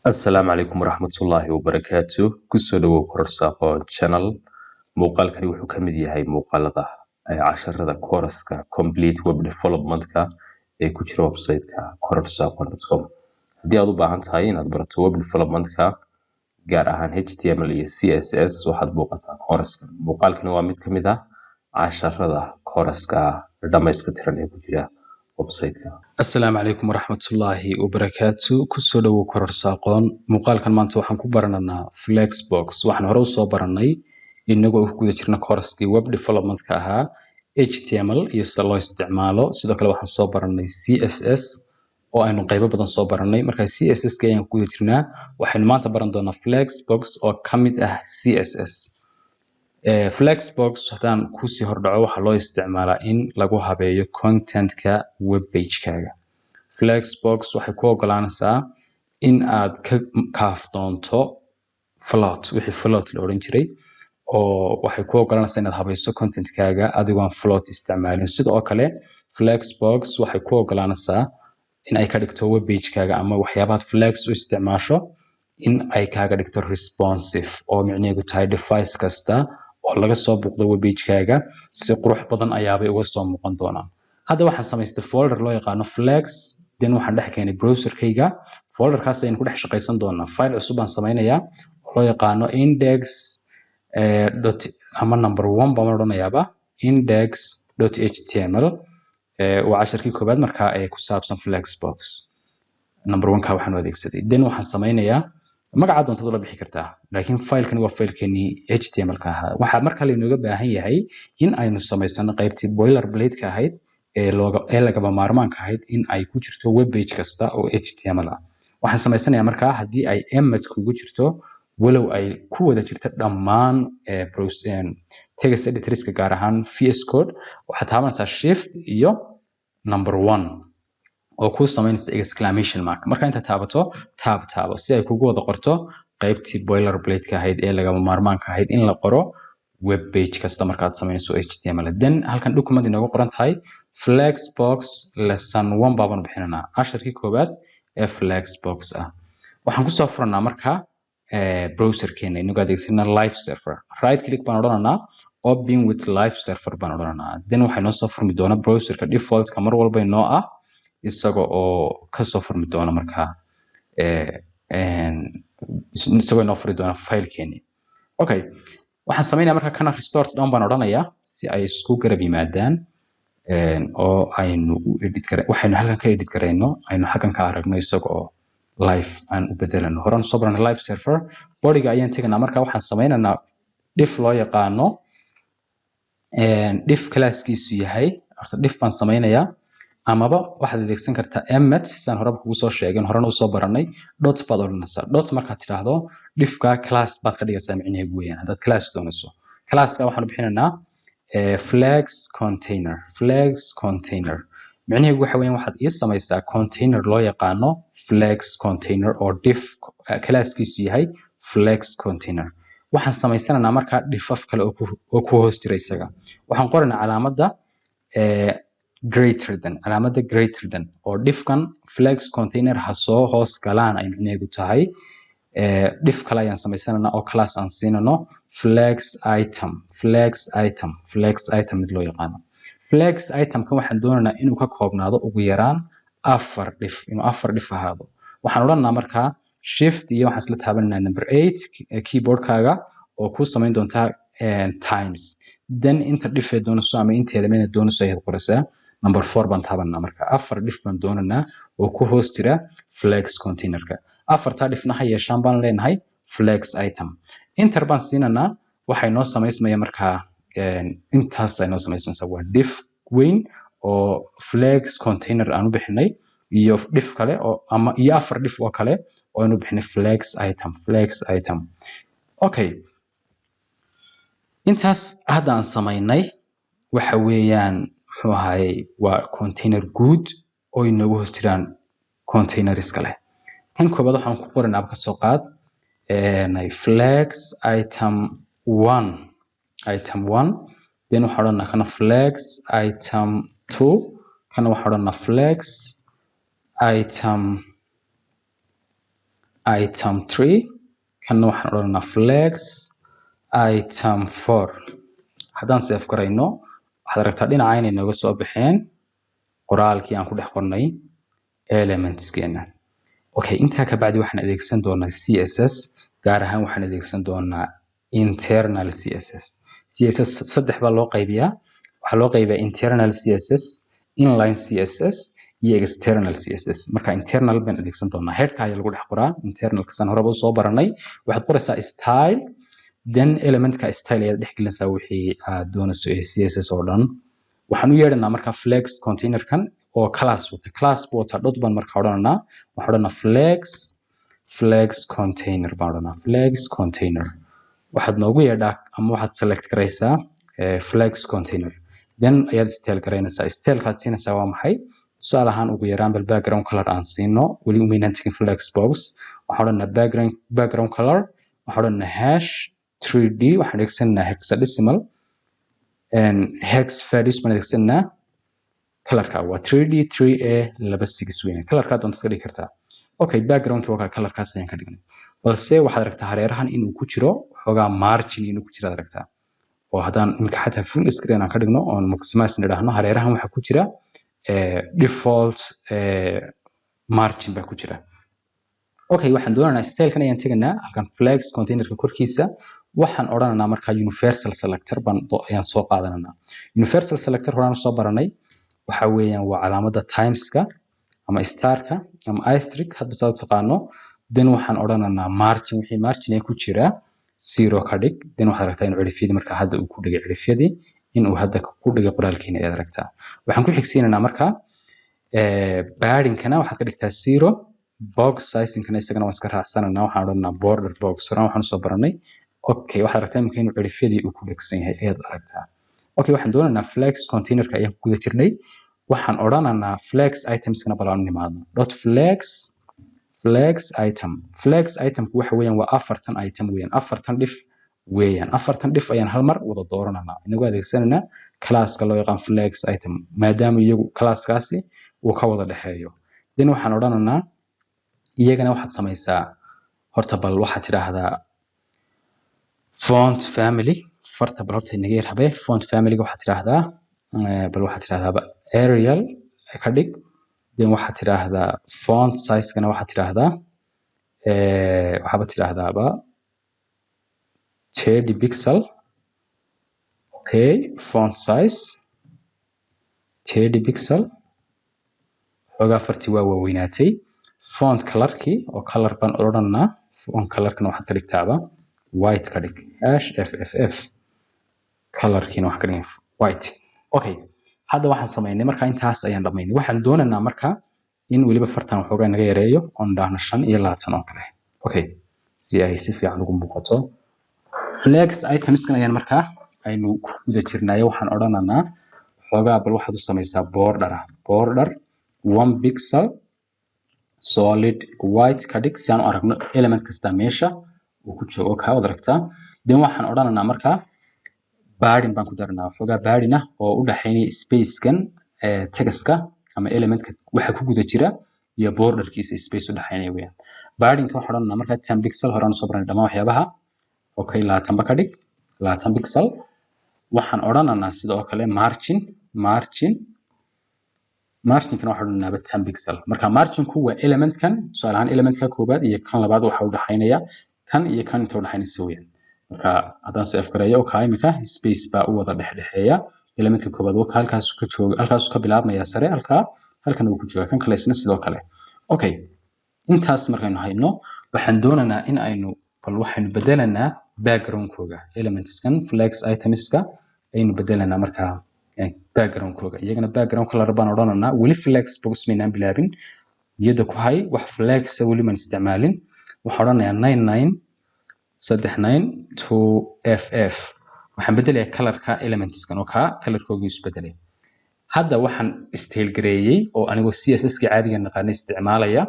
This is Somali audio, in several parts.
السلام عليكم ورحمة الله وبركاته كسو دو كورساقو channel muuqaalkani wuxuu ka mid yahay muuqaalada casharada kooraska complete web development-ka ee ku jira website-ka kororsaaqo.com haddii aad u baahan tahay inaad barato web development-ka gaar ahaan HTML iyo CSS waxaad booqataa kooraskan muuqaalkani waa mid ka mid ah casharada kooraska dhammaystiran ee ku jira website-ka assalaamu calaykum waraxmatullaahi wabarakaatu kusoo dhawow kororsaaqoon muuqaalkan maanta waxaan ku baranaynaa Flexbox waxaan hore u soo baranay inagoo ku guda jirna kooraskii web development-ka ahaa HTML iyo sida loo isticmaalo sidoo kale waxaan soo baranay CSS oo aynu qaybo badan soo baranay marka CSS-ka ayaan ku guda jirnaa waxaynu maanta baran doonaa Flexbox oo ka mid ah CSS Flexbox hadaan ku sii hordhaco waxa loo isticmaalaa in lagu habeeyo content-ka web page-kaaga Flexbox waxay ku ogolaanaysaa in aad ka kaaftoonto float wixii float la oran jiray oo waxay ku ogolaanaysaa inaad habayso content-kaaga adigoo aan float isticmaalin sidoo kale Flexbox waxay ku ogolaanaysaa in ay ka dhigto web page-kaaga ama waxyaabaha Flex u isticmaasho in ay kaaga dhigto responsive oo micnaheedu tahay device kasta oo laga soo buuqdo web page-kaaga si qurux badan ayaabay uga soo muuqan doonaan hadda waxaan samaystay folder loo yaqaano Flex then waxaan dhex keenay browser-kayga folder-kaas ayaan ku dhex shaqaysan doonaa file cusub aan samaynayaa oo loo yaqaano index ama number 1 baan odhanayaaba index.html waa casharkii koobaad markaa ee ku saabsan Flexbox number 1 ka waxaan u adeegsaday then waxaan samaynayaa magaca doontada la bixi kartaa laakiin file-kani waa file-keeni HTML ka ahaa waxa markaa la inooga baahan yahay in aynu samaysano qaybtii boilerplate-ka ahayd ee lagaba maarmaanka ahayd in ay ku jirto web page kasta oo HTML ah waxaan samaysanayaa markaa haddii ay emmet kugu jirto walow ay ku wada jirto dhammaan text editor-iska gaar ahaan VS Code waxaad taabanaysaa shift iyo number 1 oo ku samaynaysa exclamation mark marka inta taabato taabo si ay kugu wada qorto qaybtii boilerplate-ka ahayd ee lagaba maarmaanka ahayd in la qoro web page kasta markaad samaynayso HTML then halkan document inoogu qoran tahay Flexbox lesson 1 baan bixinanaa casharkii koobaad ee Flexbox ah waxaan ku soo furanaa marka browser-keena inagoo adeegsana live server right click baan odhananaa open with live server baan odhananaa then waxay noo soo furmi doona browser-ka default-ka mar walba inoo ah isaga oo ka soo furmi doona markaa isagoo inoo furi doona file-keeni okay waxaan samaynayaa markaa kana restore down baan odhanayaa si ay isku garab yimaadaan oo aynu u edit waxaynu halkan ka edit garayno aynu halkan ka aragno isaga oo live aan u bedelano horaan soo baranay live server body-ga ayaan teganaa markaa waxaan samaynaynaa diff loo yaqaano diff class-kiisu yahay horta diff baan samaynayaa amaba waxaad adeegsan kartaa emmet saan horeba kugu soo sheegin horena u soo baranay dot baad odhanaysaa dot markaad tiraahdo diffka class baad ka dhigaysaa micnaheedu weeyaan haddaad class doonayso classka waxaan u bixinaynaa flex container micnaheedu waxa weeyaan waxaad ii samaysaa container loo yaqaano flex container oo diff classkiisu yahay flex container waxaan samaysanaynaa markaa diffaf kale oo ku hoos jira isaga waxaan qoranaa calaamadda greater than oo diffkan flex container ha soo hoos galaan ay micnaheedu tahay diff kale ayaan samaysanaynaa oo class aan siinano flex item mid loo yaqaano flex item-ka waxaan doonaynaa inuu ka koobnaado ugu yaraan 4 diff inuu 4 diff ahaado waxaan odhanaynaa markaa shift iyo waxaan isla taabanaynaa number 8 keyboard-kaaga oo ku samayn doontaa times then inta diff ee doonayso ama inta element doonayso ayaad qoraysaa number 4 baan taabanaa marka 4 diff baan doonaynaa oo ku hoos jira flex container-ka 4 diffna ha yeeshaan baan leenahay flex item enter baan siinanaa waxay noo samaysmaya markaa intaas ay noo samaysmaysaa waa diff weyn oo flex container aan u bixinay iyo diff kale oo ama iyo 4 diff oo kale oo aan u bixinay flex item okay intaas hadda aan samaynay waxa weeyaan muxuu ahaayey waa container guud oo inoogu hoos jiraan containers kale kan koobaad waxaan ku qoranaa ka soo qaad flex item 1 then waxaan odhanaa kana flex item 2 kana waxaan odhanaa flex item item 3 kan waxaan odhanaa flex item 4 haddaan save garayno waxaad aragtaa dhinaca inay nooga soo baxeen qoraalkii aan ku dhex qornay elementskeena okay intaa ka bacdi waxaan adeegsan doonaa css gaar ahaan waxaan adeegsan doonaa internal css saddex baa loo qaybiyaa waxaa loo qaybiyaa internal css inline css iyo external css marka internal baan adeegsan doonaa headka ayaa lagu dhex qoraa internalka san horeba soo baranay waxaad qoraysaa style then elementka style ayaad dhex gelinaysaa wixii aad doonayso ee css oo dhan waxaan u yeedhanaa marka flex containerkan oo class wata class buu wataa dot baan marka odhananaa waxaan odhanaa flex container baan odhanaa flex container waxaad noogu yeedhaa ama waxaad select garaysaa flex container then ayaad style garaynaysaa stylekaad siinaysaa waa maxay tusaale ahaan ugu yaraan bal background color aan siino weli umaynaan tegin flex box waxaan odhanaa background color waxaan odhanaa hash 3d waxaan adeegsanaa hexadecimal hex values baan adeegsanaa colorka waa 3d 3a 26 weyn colorka doonta ka dhigi kartaa okay backgroundka waa colorkaas ayaan ka dhignay balse waxaad aragtaa hareerahan inuu ku jiro xogaa margin inuu ku jiro aragtaa oo haddaan imika xataa full screen aan ka dhigno oon maximize nidhaahno hareerahan waxaa ku jira default margin baa ku jira okay waxaan doonaynaa stylekan ayaan teganaa halkan flex containerka korkiisa waxaan odhananaa markaa universal selector ayaan soo qaadananaa universal selector horaan soo baranay waxa weeyaan waa calaamadda timeska ama starka ama asterisk hadba saad u taqaano then waxaan odhananaa margin wixii margin ee ku jira 0 ka dhig then waxaad aragtaa in cirifyadii markaa hadda uu ku dhigay cirifyadii inuu hadda ku dhigay qoraalkiina ayaad aragtaa waxaan ku xigsiinanaa markaa paddingkana waxaad ka dhigtaa 0 box sizingkana isagana waan iska raacsananaa waxaan odhanaa border box horaan waxaan soo baranay okay waxaad aragtaa imika inuu cirifyadii uu ku dhegsan yahay ayaad aragtaa okay waxaan doonaynaa flex containerka ayaan ku guda jirnay waxaan odhananaa flex itemskana bal aan u nimaadno dot flex itemku waxa weeyaan waa 4 item weeyaan 4 dhif weeyaan 4 dhif ayaan hal mar wada doorananaa inagoo adeegsananaa classka loo yaqaan flex item maadaama iyagu classkaasi uu ka wada dhexeeyo then waxaan odhananaa iyagana waxaad samaysaa horta bal waxaad tidhaahdaa font family farta bal horta inaga yar habee font familyga waxaad tidhaahdaa bal waxaad tidhaahdaa Arial ka dhig then waxaad tidhaahdaa font sizekana waxaad tidhaahdaa waxaaba tidhaahdaaba 30 pixel okay font size 30 pixel xogaa farti waa waaweynaatay font colorkii oo color baan odhananaa font colorkana waxaad ka dhigtaaba white ka dhig #FFF colorkiina waxaan ka dhigay white okay hadda waxaan sameynay marka intaas ayaan dhamaynay waxaan doonaynaa marka in waliba fartan waxoogaa naga yareeyo on dhaahno 5 iyo 20 oo kale okay si ay si fiican ugu muuqato flex itemskan ayaan marka aynu ku guda jirnaayo waxaan odhananaa waxoogaa bal waxaad u samaysaa border 1 pixel solid white ka dhig si aan u aragno element kasta meesha uu ku joogo ka wada aragtaa then waxaan odhananaa marka padding baan ku daranaa waxoogaa padding ah oo u dhaxaynaya spacekan textka ama elementka waxa ku guda jira iyo borderkiisa space u dhaxaynaya weeyaan paddingka waxaan odhananaa marka 10 pixel horaan soo baranay dhammaan waxyaabaha okay 20 ba ka dhig 20 pixel waxaan odhananaa sidoo kale marginkana waxaan odhananaa 10 pixel marka marginku waa elementkan tusaale ahaan elementka koobaad iyo kan labaad waxa u dhaxaynaya kan iyo kan inta u dhaxaynaysa weeyaan marka haddaan save gareeyo oo imika space baa u wada dhexdhexeeya elementka koobaad oo halkaas ka jooga halkaas ka bilaabmaya sare halkan uu ku jooga kan kale isna sidoo kale okay intaas markaynu hayno waxaan doonaynaa in aynu bal waxaynu bedelanaa backgroundkooga elementskan flex itemska aynu bedelanaa marka backgroundkooga iyagana background color baan odhananaa weli flex box maynaan bilaabin iyada ku hay wax flex weli maan isticmaalin waxaan odhanayaa 992FF waxaan bedelayaa colorka elementskan oo ka colorkooga is bedelay hadda waxaan style gareeyay oo anigoo CSS-ka caadiga naqaan isticmaalaya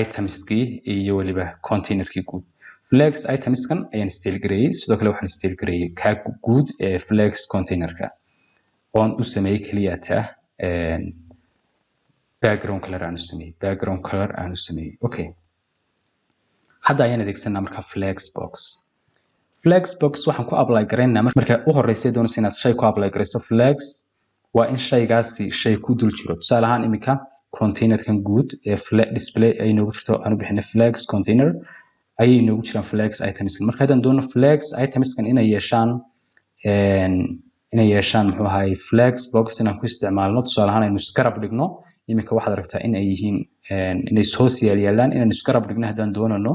itemskii iyo waliba containerkii guud flex itemskan ayaan style gareeyay sidoo kale waxaan style gareeyay ka guud ee flex containerka oon u sameeyay kaliya background color aan u sameeyay okay hadda ayaan adeegsanaa marka flexbox waxaan ku apply garaynaa marka u horeysay doonaysa inaad shay ku apply garayso flex waa in shaygaasi shay ku dul jiro tusaale ahaan imika containerkan guud ee display ay noogu jirto aanu bixinay flex container ayay noogu jiraan flex itemskan marka haddaan doono flex itemskan inay yeeshaan muxuu ahaay flexbox inaan ku isticmaalno tusaale ahaan aynu isgarab dhigno imika waxaad aragtaa in ay yihiin inay soo yaalaan inaynu isgarab dhigno haddaan doonano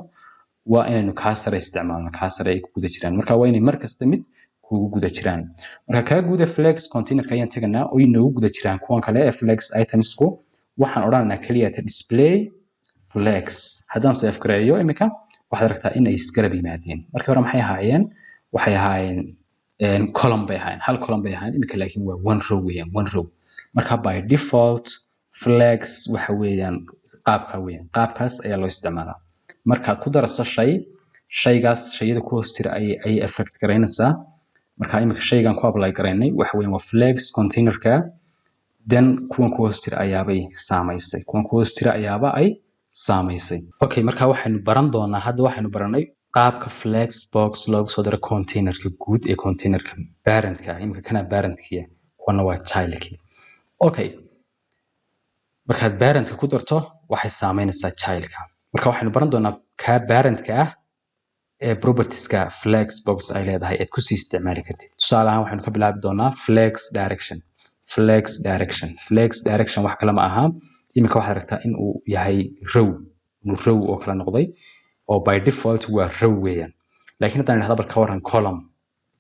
waa inaynu kaa sare isticmaalno kaa sare ay ku guda jiraan marka waa inay markasta mid kugu guda jiraan marka kaa guda flex containerka ayaan teganaa oo inoogu guda jiraan kuwan kale ee flex itemsku waxaan odhanaynaa keliya ta display flex haddaan save gareeyo imika waxaad aragtaa in ay isgarab yimaadeen markii hore maxay ahaayeen waxay ahaayeen column bay ahaayeen hal column bay ahaayeen imika laakiin waa one row weeyaan one row marka by default flex waxa weeyaan qaabkaas ayaa loo isticmaalaa markaad ku daraso shaygaas shayada ku hoos jira ay affect garaynaysaa marka imika shaygan ku apply garaynay waxa weeyaan waa flex containerka then kuwan ku hoos jira ayaabay saamaysay okay marka waxaynu baran doonaa hadda waxaynu baranay qaabka flexbox loogu soo diro containerka guud ee containerka parentka imika kana parentkiya kuwana waa childki okay markaad parentka ku darto waxay saamaynaysaa childka marka waxaynu baran doonaa ka parentka ah ee propertieska flexbox ay leedahay aad ku sii isticmaali kartid tusaale ahaan waxaynu ka bilaabi doonaa flex direction wax kale ma aha imika waxaad aragtaa in uu yahay row oo kala noqday oo by default waa row weeyaan laakiin haddaan idhahdo barka waran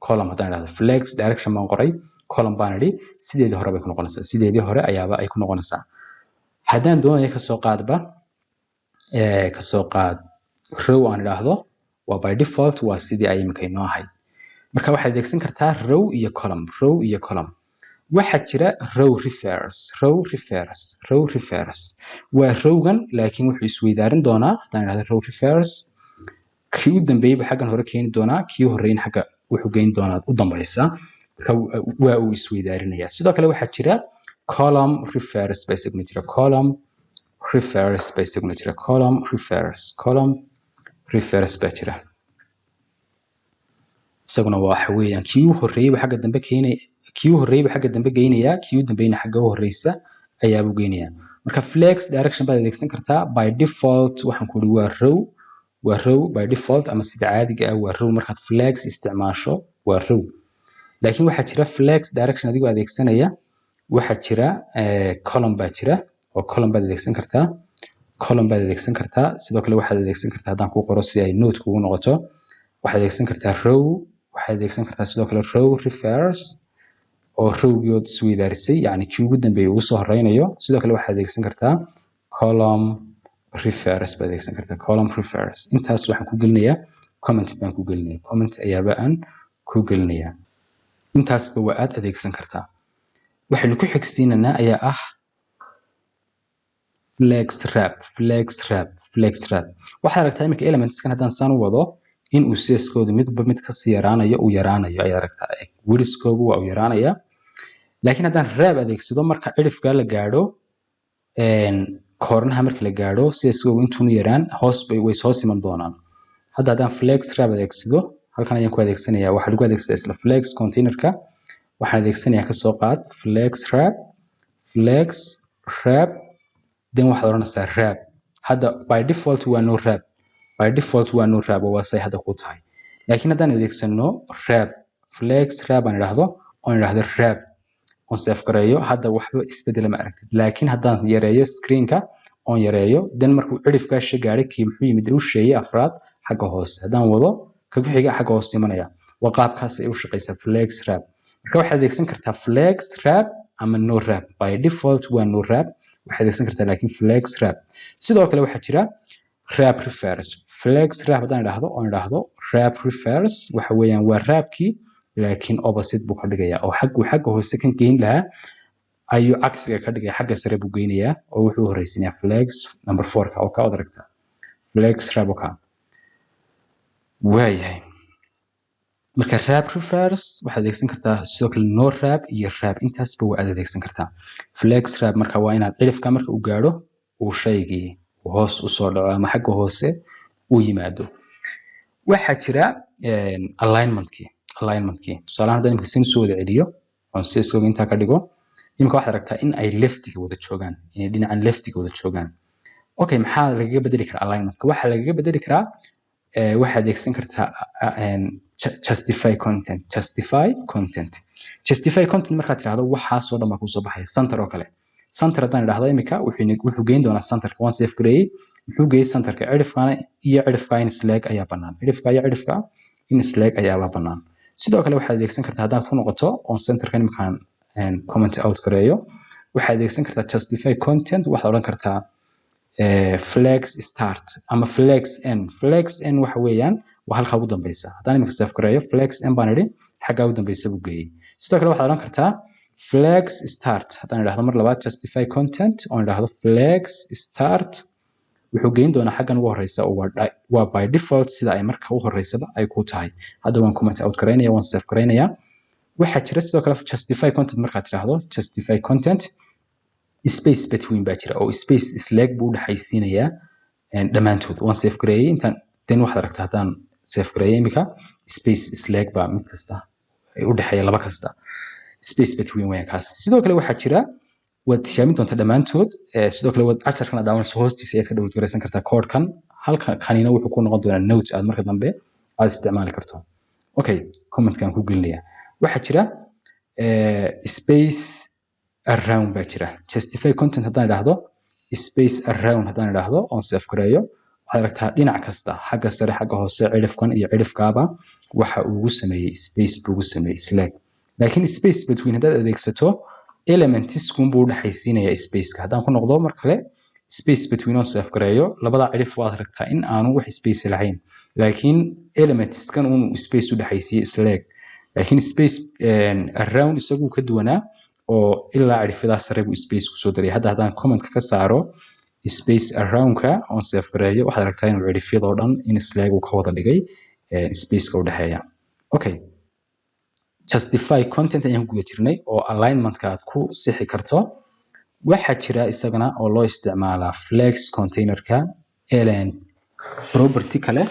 column haddaan idhahdo flex direction baan qoray column baan idhi sideedii hore bay ku noqonaysaa sideedii hore ayaaba ay ku noqonaysaa haddaan doonayo kasoo qaad row aan idhaahdo waa by default waa sidii ay imika inoo ahayd marka waxaad adeegsan kartaa row iyo column waxaa jira row reverse waa rowgan laakiin wuxuu isweydaarin doonaa haddaan idhahdo row reverse kii u dambeeyeyba xaggan hore keeni doonaa kii horeyn xagga wuxuu geyn doonaa u dambaysa marka waa uu isweydaarinaya sidoo kale waxaa jira column reverse baa isaguna jira column reverse baa jira isaguna waxa weeyaan kii u horeeyeyba xagga dambe keenaya kii u horeeyeyba xagga dambe geynaya kii u dambeeyna xagga u horeysa ayaa buu geynaya marka flex direction baad adeegsan kartaa by default waxaan ku yiri waa row by default ama sida caadiga ah waa row markaad flex isticmaasho waa row laakiin waxaa jira flex direction adigoo adeegsanaya waxaa jira column baa jira oo column baad adeegsan kartaa sidoo kale waxaad adeegsan kartaa haddaan ku qoro si ay note kugu noqoto waxaad adeegsan kartaa row waxaad adeegsan kartaa sidoo kale row reverse oo rowgiyood isweydaarisay yani kii ugu dambeeyay ugu soo horeynayo sidoo kale waxaad adeegsan kartaa column reverse baad adeegsan kartaa column reverse intaas waxaan ku gelinayaa comment ayaaba aan ku gelinayaa intaasba waa aad adeegsan kartaa waxaynu ku xigsiinanaa ayaa ah flex wrap waxaad aragtaa iminka elementskan haddaan saan u wado in uu sieskoodu midba mid kasii yaraanayo ayaad aragtaa wiriskoogu waa uu yaraanaya laakiin haddaan wrap adeegsado marka cirifka la gaadho koornaha marka la gaadho sieskoogu intuunu yaraan way soo siman doonaan hadda haddaan flex wrap adeegsado halkan ayaan ku adeegsanayaa waxaa lagu adeegsadaa isla flex containerka waxaan adeegsanayaa kasoo qaad flex wrap then waxaad oranaysaa wrap hadda by default waa no wrap oo waa say hadda ku tahay laakiin haddaan adeegsano wrap flex wrap aan idhaahdo wrap on save gareeyo hadda waxba isbedela ma aragtid laakiin haddaan yareeyo screenka on yareeyo then markuu cirifkaa gaadhay kii muxuu yimid u sheeyay afraad xagga hoose haddaan wado ka ku xiga xagga hoose imanaya waa qaabkaas ay u shaqaysaa flex wrap marka waxaad adeegsan kartaa flex wrap ama no wrap by default waa no wrap waxaad adeegsan kartaa laakiin flex wrap sidoo kale waxaa jira wrap reverse flex wrap haddaan idhaahdo wrap reverse waxa weeyaan waa wrapkii laakiin opposite buu ka dhigayaa oo xagga hoose kan geyn lahaa ayuu cagsiga ka dhigaya xagga sare buu geynayaa oo wuxuu horeysinayaa flex number 4 ka oo ka odaragta flex wrap ka waayahay marka wrap reverse waxaad adeegsan kartaa sidoo kale no wrap iyo wrap intaasba waa adeegsan kartaa flex wrap marka waa inaad cirifka marka uu gaadho uu shaygii hoos u soo dhaco ama xagga hoose uu yimaado. waxaa jira alignmentkii tusaale ahaan haddaan imika sin soo wada celiyo oon CSS intaa ka dhigo imika waxaad aragtaa in ay leftiga wada joogaan inay dhinacan leftiga wada joogaan. okay maxaa lagaga bedeli karaa alignmentka? waxaa lagaga bedeli karaa waxaad adeegsan kartaa justify content markaad tiraahdo waxaasoo dhan baa kusoo baxaya center oo kale. center haddaan idhaahdo imika wuxuu geyn doonaa centerka waan save gareeyey muxuu geeyey centerka cidhifkana iyo cidhifka in slag ayaa bannaan cidhifka iyo cidhifka in slag ayaaba bannaan. sidoo kale waxaad adeegsan kartaa haddaad ku noqoto on centerka imikaan comment out gareeyo waxaad adeegsan kartaa justify content waxaad odhan kartaa flex start ama flex n waxa weeyaan waa halka ugu dambeysa haddaan imika save gareeyo flex n baan idhi xagga ugu dambeysa buu geeyey. sidoo kale waxaad odhan kartaa flex start haddaan idhaahdo mar labaad justify content oon idhaahdo flex start wuxuu geyn doonaa xaggan ugu horeysa oo waa by default sida ay marka ugu horeysaba ay ku tahay. hadda waan comment out gareynaya waan save gareynaya. waxaa jira sidoo kale justify content markaad tiraahdo justify content space between baa jira oo space slag buu dhaxaysiinayaa dhammaantood waan save gareeyay intaan then waxaad aragtaa haddaan save gareeyay imika space slag baa mid kasta u dhaxeeya laba kasta space between weeyaan kaas. sidoo kale waxaa jira waad tijaabin doontaa dhammaantood sidoo kale waad casharkan aad daawanayso hoostiisa ayaad ka download garaysan kartaa koodhkan halkan kanina wuxuu ku noqon doonaa note aad marka dambe aad isticmaali karto. okay commentkan ku gelinaya waxaa jira space around baa jira justify content haddaan idhaahdo space around haddaan idhaahdo oon save gareeyo waxaad aragtaa dhinac kasta xagga sare xagga hoose cidhifkan iyo cidhifkaaba waxa uu sameeyey space buu sameeyey slag. laakiin space between haddaad adeegsato elementskuun buu dhaxaysiinayaa spaceka. haddaan ku noqdo mar kale space between oo save gareeyo labada cidhif waad aragtaa in aanu wax space lahayn laakiin elementskan uu space u dhaxaysiiyey slag. laakiin space around isagu ka duwanaa oo ilaa cidhifyada sare buu space ku soo daray. hadda haddaan comment ka saaro space around-ka oo save gareeyo waxaad aragtaa inuu cidhifyadoo dhan in slag uu ka wada dhigay space-ka u dhaxeeya. okay justify content ayaan guda jirnay oo alignmentka aad ku sixi karto. waxaa jira isagana oo loo isticmaalaa flex containerka element property kale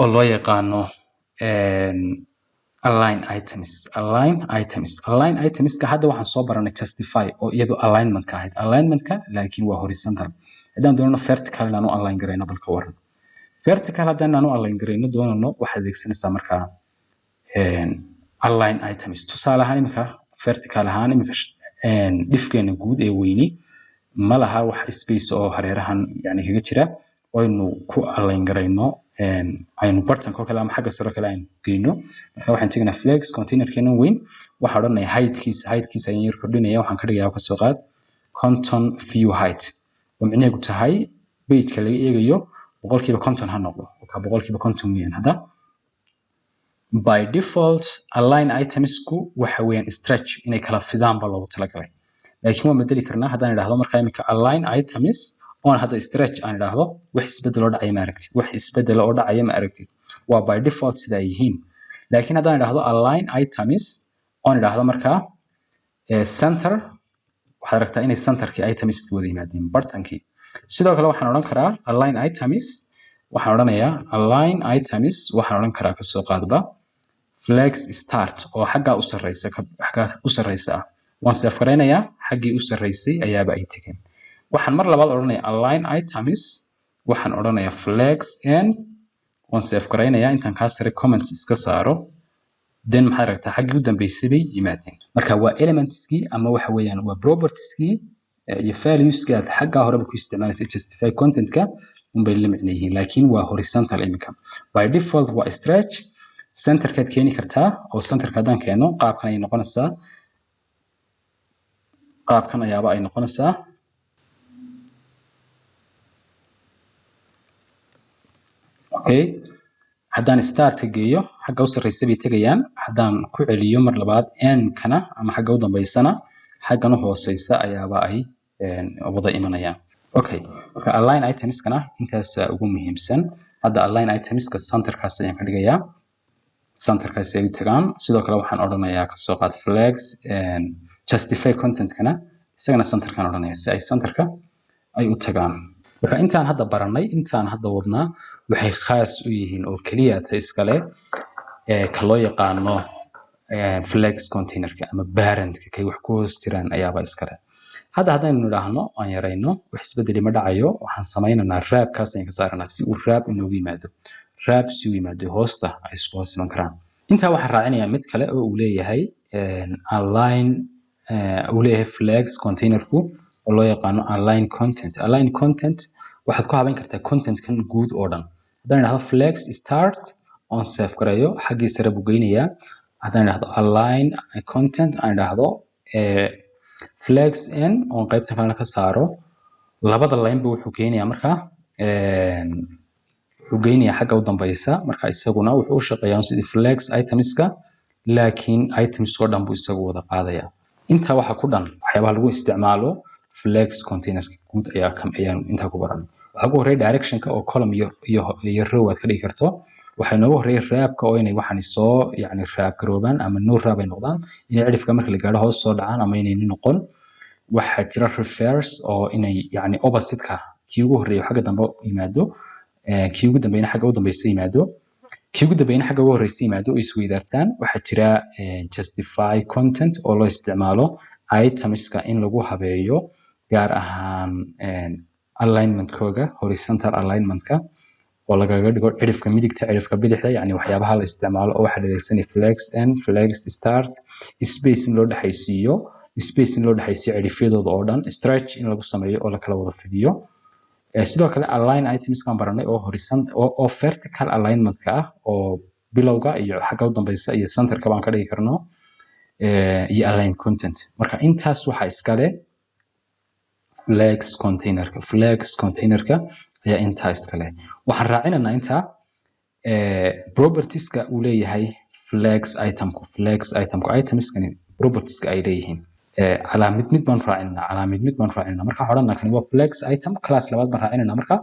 oo loo yaqaano align items ka hadda waxaan soo baranay justify oo iyadu alignmentka ahayd alignmentka laakiin waa horizontal. haddaan doonano vertical inaanu align gareyno balka waran vertical haddaan inaanu align gareyno doonano waxaad adeegsanaysaa markaa align items. tusaale ahaan imika vertical ahaan imika dhifkeena guud ee weyni ma laha wax space oo hareerahan yani kaga jira aynu ku align gareyno aynu bartanka kale ama xagga sare kale aynu geyno. marka waxaan tegnaa flex containerkeena weyn waxaan odhanayaa heightkiisa ayaan yar kordhinaya waxaan ka dhigayaa ka soo qaad content view height oo micnaheedu tahay page-ka laga eegayo boqolkiiba content ha noqdo marka boqolkiiba content weeyaan. hadda by default align itemsku waxa weeyaan stretch inay kala fidaan ba loogu talagalay laakiin waan bedeli karnaa haddaan idhaahdo markaa imika align items oon hadda stretch aan idhaahdo wax isbedel oo dhacaya ma aragtid wax isbedel oo dhacaya ma aragtid waa by default sida ay yihiin. laakiin haddaan idhaahdo align items oon idhaahdo markaa center waxaad aragtaa inay centerkii itemski wada yimaadeen bartankii. sidoo kale waxaan odhan karaa align items waxaan odhanayaa align items waxaan odhan karaa kasoo qaadba flex start oo xagga u sarreysa ah waan save gareynayaa xaggii u sarreysay ayaaba ay tegeen. waxaan mar labaad odhanayaa align items waxaan odhanayaa flex n waan save gareynayaa intaan kaa sare comments iska saaro then maxaad aragtaa xaggii u dambeysay bay yimaadeen. marka waa elementskii ama waxa weeyaan waa propertieskii iyo valueski aad xaggaa horeba ku isticmaalaysay justify content-ka unbay la micno yihiin laakiin waa horizontal imika by default waa stretch centerkaad keeni kartaa oo centerka haddaan keeno qaabkan ay noqonaysaa qaabkan ayaaba ay noqonaysaa okay haddaan startka geeyo xagga u sarreysa bay tegayaan haddaan ku celiyo mar labaad n-kana ama xagga u dambeysana xaggan u hooseysa ayaaba ay wada imanayaan. okay marka align itemskana intaas ugu muhiimsan. hadda align itemska centerkaas ayaan ka dhigayaa centerkaas ay u tagaan. sidoo kale waxaan odhanayaa kasoo qaad flex justify content-kana isagana centerkaan odhanayaa si ay centerka ay u tagaan. marka intaan hadda baranay intaan hadda wadnaa waxay khaas u yihiin oo kaliya ta iskale ka loo yaqaano flex containerka ama parentka kay wax ku hoos jiraan ayaaba iskale. hadda haddaynu nidhaahno aan yarayno wax isbedeli ma dhacayo waxaan samaynaynaa raabkaas ayaan ka saaranaa si uu raab inoogu yimaado raab si uu yimaado hoosta ay isku hoos iman karaan. intaa waxaan raacinayaa mid kale oo uu leeyahay align uu leeyahay flex containerku oo loo yaqaano align content. align content waxaad ku habayn kartaa content kan guud oo dhan. haddaan idhaahdo flex start on save gareeyo xaggii sare buu geynayaa. haddaan idhaahdo align content aan idhaahdo flex n oo qaybta kalena ka saaro labada line ba wuxuu keenayaa marka wuxuu geynayaa xagga u dambaysa marka isaguna wuxuu u shaqeeyaa sidii flex itemska laakiin itemsko dhan buu isagu wada qaadayaa. intaa waxa ku dhan waxyaabaha lagu isticmaalo flex containerka guud ayaan intaa ku baranay. waxa ugu horeeya directionka oo column iyo row aad ka dhigi karto. waxay noogu horeeyay raabka oo inay waxaan soo yani raab garoobaan ama no raab ay noqdaan inay cidhifka marka la gaadho hoos soo dhacaan ama inay noqon. waxa jira reverse oo inay yani opposite-ka kii ugu horeeyo xagga dambe yimaado kii ugu dambeeyna xagga u dambaysa yimaado kii ugu dambeeyna xagga ugu horeysa yimaado oo isweydaartaan. waxaa jira justify content oo loo isticmaalo itemska in lagu habeeyo gaar ahaan alignment-kooga horizontal alignment-ka oo lagaga dhigo cidhifka midigta cidhifka bidixda yani waxyaabaha la isticmaalo oo waxa la adeegsanaya flex n flex start space in loo dhaxaysiiyo cidhifyadooda oo dhan stretch in lagu sameeyo oo la kala wada fidiyo. sidoo kale align items kan baranay oo horizontal oo vertical alignment-ka ah oo bilowga iyo xagga u dambaysa iyo centerka baan ka dhigi karno iyo align content. marka intaas waxa iskale flex containerka ayaa intaa iskale. waxaan raacinaynaa intaa propertieska uu leeyahay flex itemku itemskani propertieska ay leeyihiin calaamid mid baan raacinaa marka waxaan odhanaa kani waa flex item class labaad baan raacinaa marka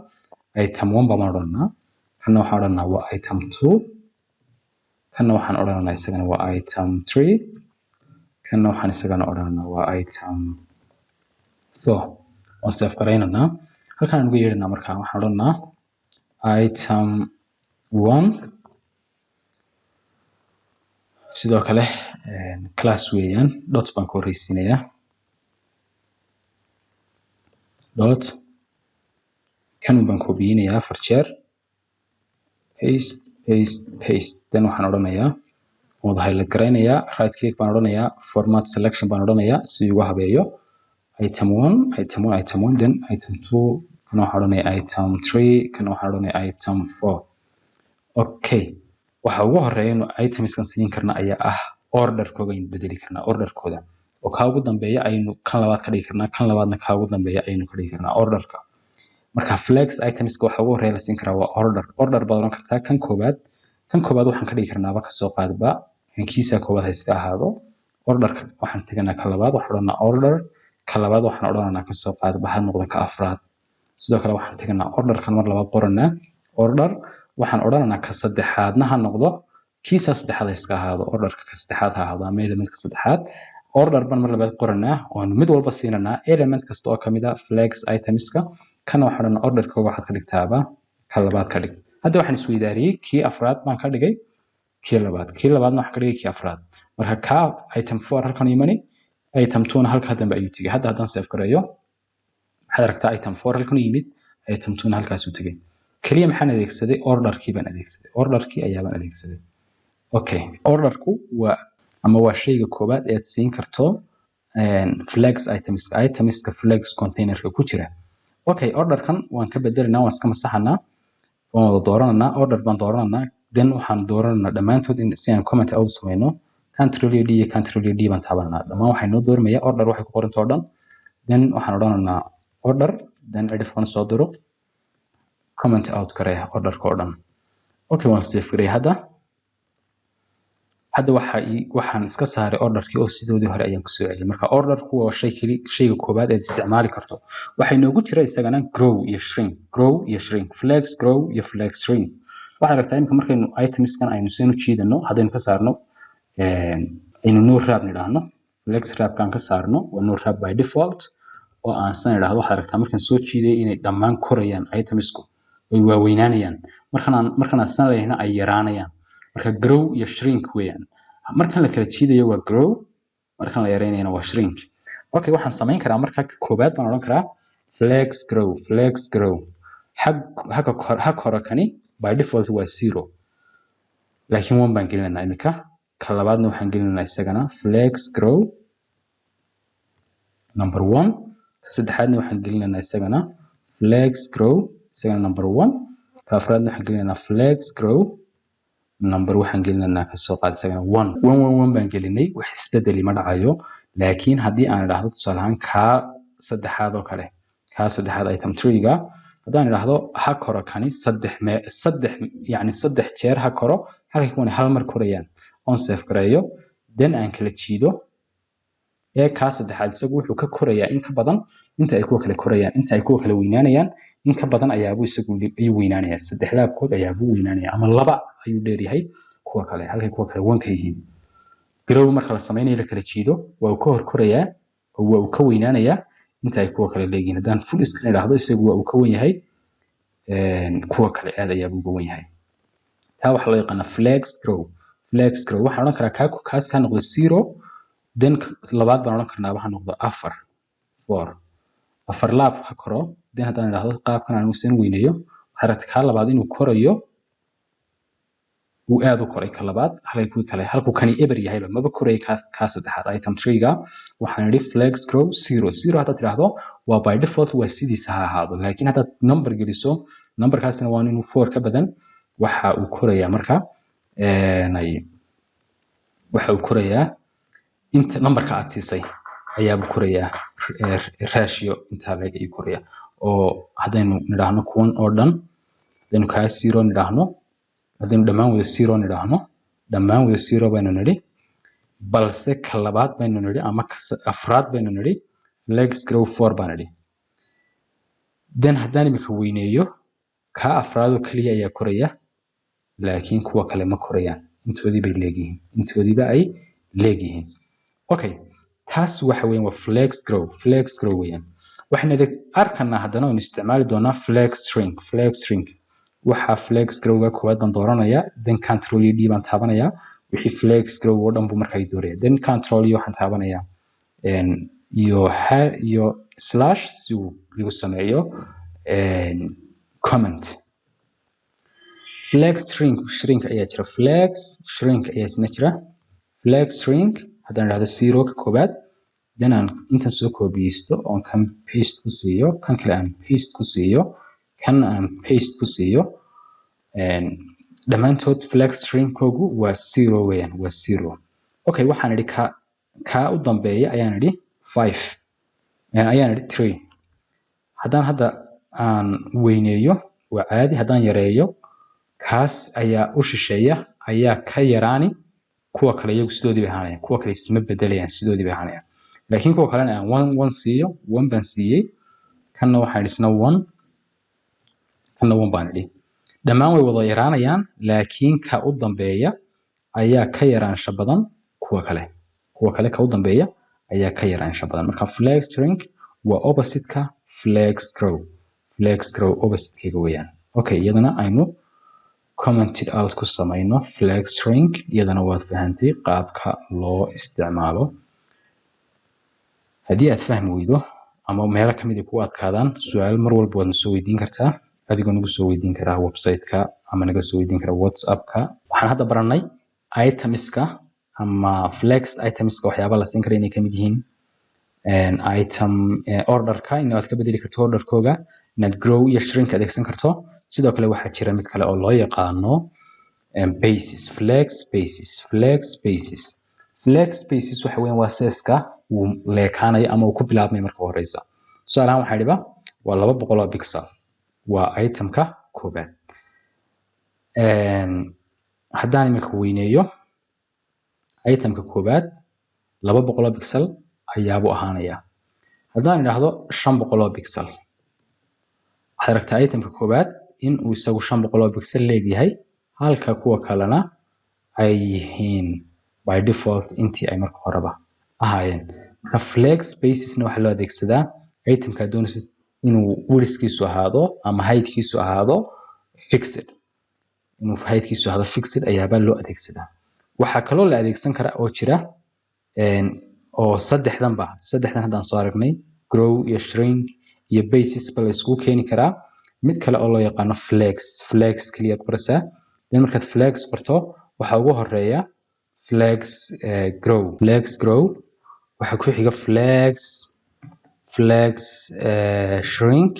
item 1 baan odhanaa kana waxaan odhanaa waa item 2 kana waxaan odhanaa isagana waa item 3 kana waxaan isagana odhanaa waa item 4 oo save gareynaa. halkan aan ugu yeedhinaa marka waxaan odhanaa item 1 sidoo kale class weeyaan dot baan ku horeysiinayaa dot kan baan koobiyeynayaa afar jeer paste then waxaan odhanayaa wada highlight gareynayaa right click baan odhanayaa format selection baan odhanayaa si uu ugu habeeyo item 1 then item 2 kana waxaan odhanayaa item 3 kana waxaan odhanayaa item 4. okay waxa ugu horeeya itemskan siin karna ayaa ah order-kooda aynu bedeli karnaa order-kooda oo ka ugu dambeeya aynu kan labaad ka dhigi karnaa kan labaadna ka ugu dambeeya aynu ka dhigi karnaa order-ka. marka flex itemska waxa ugu horeeya la siin karaa waa order baad oran kartaa kan koobaad waxaan ka dhigi karnaaba ka soo qaadba kiisa koobaad ha iska ahaado order-ka waxaan teganaa ka labaad waxaan odhanaa order ka labaad waxaan odhanaa ka soo qaadba ha noqdo ka afraad. sidoo kale waxaan teganaa order-kan mar labaad qoranaa order waxaan odhanaa ka saddexaadna ha noqdo kiisa saddexaad iska ahaado order-ka ka saddexaad ha ahaado ama element-ka saddexaad order ban mar labaad qoranaa oo mid walba siinanaa element kasta oo kamid ah flex itemska kana waxaan odhanaa order-kooga waxaad ka dhigtaaba ka labaad ka dhig. hadda waxaan isweydaariyey kii afraad baan ka dhigay kii labaadna waxaan ka dhigay kii afraad marka ka item 4 halkan imani item 2 na halka dambe ayuu tagay. hadda haddaan save gareeyo waxaad aragtaa item 4 halkan yimid item 2 na halkaas uu tagay kaliya maxaan adeegsaday order-kii ayaabaan adeegsaday. okay order-ku waa shayga koobaad ee aad siin karto flex itemska flex containerka ku jira. okay order-kan waan ka bedelinaa waan iska masaxanaa waan wada doorananaa order baan doorananaa then waxaan doorananaa dhammaantood si aan comment out samayno control d iyo control d baan taabananaa dhammaan waxay noo doormaya order waxay ku qoranta oo dhan then waxaan odhananaa order then cidhifkan soo diro comment out garee order-ka oo dhan. okay waan save gareeyay hadda waxaan iska saaray order-kii oo sidoodii hore ayaan ku soo celiyay. marka order-ku waa shayga koobaad ee isticmaali karto. waxay noogu jira isagana grow iyo shrink flex grow iyo flex shrink. waxaad aragtaa imika markaynu itemskan aynu seen u jiidano haddaynu ka saarno aynu no wrap nidhaahno flex wrap-kaan ka saarno waa no wrap by default oo aan san idhaahdo waxaad aragtaa markaan soo jiiday inay dhammaan korayaan itemsku way waaweynaanayaan markaan aan san leeyahayna ay yaraanayaan marka grow iyo shrink weeyaan markaan la kala jiidayo waa grow markaan la yareynayana waa shrink okay waxaan samayn karaa marka koobaad baan odhan karaa flex grow ha kora kani by default waa 0 laakiin 1 baan gelinaynaa imika ka labaadna waxaan gelinaynaa isagana flex grow number 1 ka saddexaadna waxaan gelinaynaa isagana flex grow isagana number 1 ka afraadna waxaan gelinaynaa flex grow number waxaan gelinaynaa ka soo qaad isagana 1 baan gelinay wax isbedeli ma dhacayo laakiin haddii aan idhaahdo tusaale ahaan ka saddexaad oo kale ka saddexaad item 3 ga haddaan idhaahdo ha koro kani saddex jeer ha koro halkay kuwan hal mar korayaan on save gareeyo then aan kala jiido ee ka saddexaad isagu wuxuu ka korayaa in ka badan inta ay kuwa kale korayaan inta ay kuwa kale weynaanayaan in ka badan ayaabuu isagu ayuu weynaanayaa saddex laabkood ayaabuu weynaanayaa ama laba ayuu dheeryahay kuwa kale halkay kuwa kale wanka yihiin grow marka la sameynayo la kala jiido waa uu ka hor korayaa oo waa uu ka weynaanayaa inta ay kuwa kale leeyihiin haddaan full screen idhaahdo isagu waa uu ka wen yahay kuwa kale aad ayaabuu uga wen yahay taa waxaa loo yaqaanaa flex grow waxaan odhan karaa kaas ha noqdo 0 then labaad baan odhan karnaa ha noqdo 4 laab ha koro then haddaan idhaahdo qaabkan aan usan weynayo waxaad aragtaa ka labaad inuu korayo uu aad u koray ka labaad halkuu kani eber yahayba maba koraya ka saddexaad item 3 ga waxaan idhi flex grow 0 haddaad tidhaahdo waa by default waa sidiisa ha ahaado laakiin haddaad number geliso numberkaasina waa inuu 4 ka badan waxa uu korayaa marka waxa uu korayaa inta numberka aad siisay ayaabuu korayaa ratio intaa leeg ayuu korayaa oo haddaynu nidhaahno kuwan oo dhan haddaynu kaa 0 nidhaahno haddaynu dhammaan wada 0 nidhaahno dhammaan wada 0 baynu nidhi balse ka labaad baynu nidhi ama ka afraad baynu nidhi flex grow 4 baan nidhi then haddaan imika weyneeyo ka afraadoo keliya ayaa koraya laakiin kuwa kale ma korayaan intoodiiba ay leegyihiin okay taas waxa weeyaan waa flex grow weeyaan waxaan arkanaa haddana oon isticmaali doonaa flex shrink waxa flex growga koowaad baan dooranayaa then control d baan taabanayaa wixii flex grow oo dhan buu markaa i dooraya then control waxaan taabanayaa iyo slash si uu igu sameeyo comment flex shrink ayaa jira flex shrink ayaa isna jira flex shrink haddaan idhahdo 0 ka koobaad then aan intan soo koobiyeysto oon kan paste ku siiyo kan kale aan paste ku siiyo kan aan paste ku siiyo dhammaantood flex shrinkoogu waa 0 weeyaan waa 0 okay waxaan idhi ka u dambeeya ayaan idhi 5 ayaan idhi 3 haddaan hadda aan weyneeyo waa caadi haddaan yareeyo kaas ayaa u shisheeya ayaa ka yaraani kuwa kale iyagu sidoodii bay ahaanayaan kuwa kale isma bedelayaan sidoodii bay ahaanayaan laakiin kuwa kalena aan 1 siiyo 1 baan siiyey kanna waxaan isna 1 kanna 1 baan idhi dhammaan way wada yaraanayaan laakiin ka u dambeeya ayaa ka yaraansha badan kuwa kale ka u dambeeya ayaa ka yaraansha badan marka flex shrink waa opposite-ka flex grow opposite-keega weeyaan okay iyadana aynu commented out ku samayno flex shrink iyadana waad fahantay qaabka loo isticmaalo haddii aad fahmi weydo ama meelo kamid ay kugu adkaadaan su'aal mar walba waad soo weydiin kartaa adigoo nagu soo weydiin karaa website-ka ama naga soo weydiin karaa WhatsApp-ka waxaan hadda baranay itemska ama flex itemska waxyaaba la siin kara inay kamid yihiin item order-ka inaad ka bedeli karto order-kooga inaad grow iyo shrink adeegsan karto sidoo kale waxaa jira mid kale oo loo yaqaano flex basis waxa weeyaan waa seeska uu leekaanayo ama uu ku bilaabmay marka horeysa tusaale ahaan waxaa dhiba waa 200 oo pixel waa itemka koobaad haddaan imika weyneeyo itemka koobaad 200 oo pixel ayaabuu ahaanayaa haddaan idhaahdo 500 oo pixel waxaad aragtaa itemka koobaad in uu isagu 500 oo pixel leegyahay halka kuwa kalena ay yihiin by default intii ay marka horeba ahaayeen marka flex basisna waxaa loo adeegsadaa itemka doonaysid inuu widthkiisu ahaado ama heightkiisu ahaado fixed inuu heightkiisu ahaado fixed ayaaba loo adeegsadaa waxa kaloo la adeegsan karaa oo jira oo saddexdan haddaan soo aragnay grow iyo shrink iyo basis bal isku keeni karaa mid kale oo loo yaqaano flex kaliya qoraysaa markaad flex qorto waxa ugu horeeya flex grow waxa ku xiga flex shrink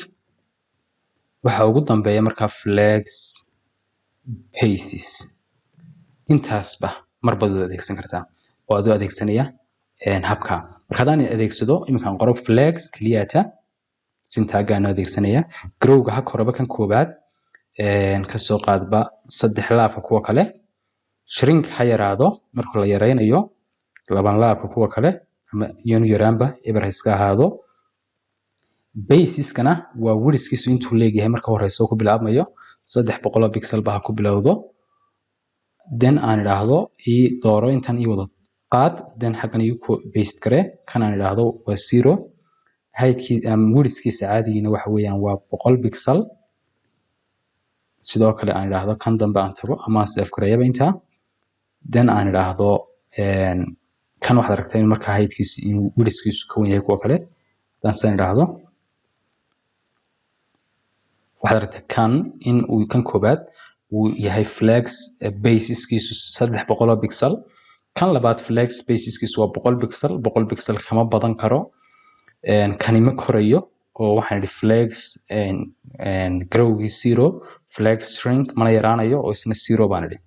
waxa ugu dambeeya marka flex basis intaasba marba aad adeegsan kartaa oo aad u adeegsanaya habka marka hadaan adeegsado iminkaan qoro flex kaliyata sintaagaan adeegsanaya growga ha koraba kan koobaad ka soo qaadba saddex laabka kuwa kale shrink ha yaraado marka la yareynayo laban laabka kuwa kale ama yanu yaraanba eber iska ahaado basiskana waa widthkiisu intuu leeyahay marka horeyso ku bilaabmayo 300 pixel ba ku bilowdo then aan idhaahdo dooro intan wada qaad then xaqan ku paste kare kana idhaahdo waa 0 heightki widthkiisa caadigiina waxa weeyaan waa 100 pixel sidoo kale aan idhaahdo kan dambe aan tago ama save kareeyaba inta then aan idhaahdo kan waxaad aragtaa in marka heightkiisu inuu widthkiisu ka weyn yahay kuwa kale dan san idhaahdo waxaad aragtaa kan in uu kan koobaad uu yahay flex basiskiisu 300 pixel kan labaad flex basiskiisu waa 100 pixel kama badan karo kan ima korayo oo waxaan idhi flex growgi 0 flex shrink mana yaraanayo oo isna 0 baan idhi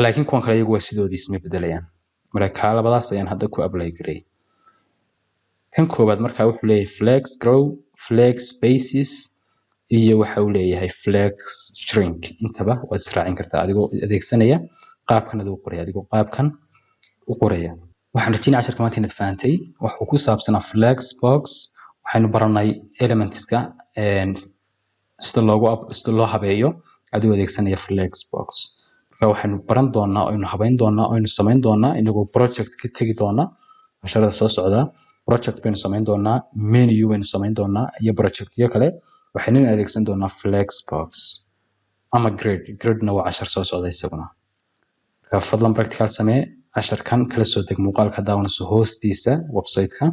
laakiin kuwan kale iyagu waa sidoodii isma bedelayaan marka labadaas ayaan hadda ku apply garay kan koobaad marka wuxuu leeyahay flex grow flex basis iyo waxa uu leeyahay flex shrink intaba waa israacin kartaa adigoo adeegsanaya qaabkan aad u qoraya adigoo qaabkan u qoraya waxaan rajaynayaa casharka maanta inaad fahantay waxa uu ku saabsanaa flex box waxaynu baranay elementska sida loo habeeyo adigoo adeegsanaya flex box marka waxaynu baran doonaa oo aynu habeyn doonaa oo aynu samayn doonaa inagoo project ka tagi doona casharada soo socda project baynu samayn doonaa menu baynu samayn doonaa iyo projectyo kale waxaynu adeegsan doonaa flex box ama grid-na waa cashar soo socda isaguna marka fadlan practical samee casharkan kala soo deg muuqaalka daawanayso hoostiisa website-ka